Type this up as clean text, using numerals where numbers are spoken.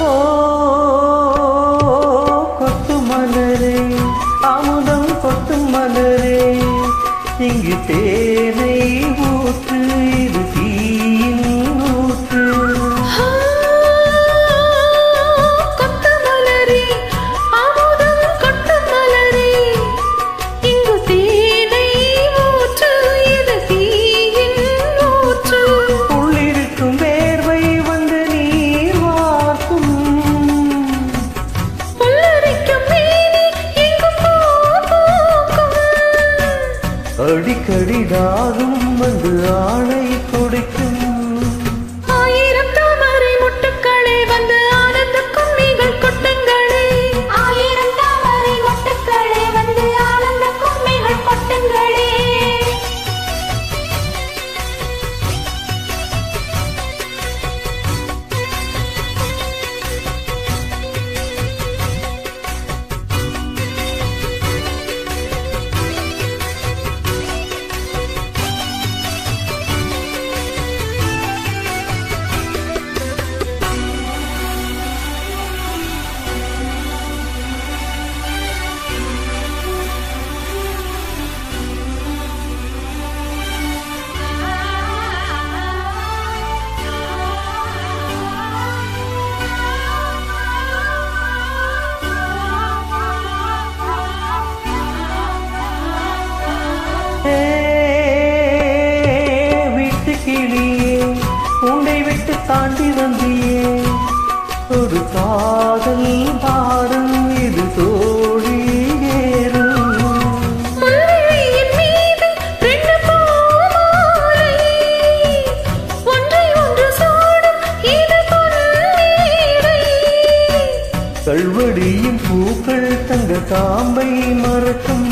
ஓ கொட்டு மலரே அமுதம் கொட்டும் மலரே இங்கு தேனை ஊற்று இது தீயின் ஊற்று கொட்டு மலரே அமுதம் கொட்டும் மலரே இங்கு தேனை ஊற்று இது தீயின் ஊற்று உள்ளிருக்கும் வேர்வை வந்து நீர் வார்க்கும் புல்லரிக்கும் மேனி இங்கு பூ பூக்கும் அடிக்கடி தாகம் வந்து ஆணை கொடுக்கும் ஆயிரம் தாமரை மொட்டுக்களே வந்து ஆனந்த கும்மிகள் கொட்டுங்களே ஆயிரம் தாமரை மொட்டுக்களே வந்து ஆனந்த கும்மிகள் கொட்டுங்களே விட்டு கிளியே உன்னை விட்டு தாண்டி வந்தியே ஒரு காதல் பாரம் இது தோழி ஏறும் முல்லையின் மீது ரெண்டு பூமாலை ஒன்றை ஒன்று சூடும் இது பொன்மேடை கல்வடியின் பூக்கள் தங்க காம்பை மறக்கும்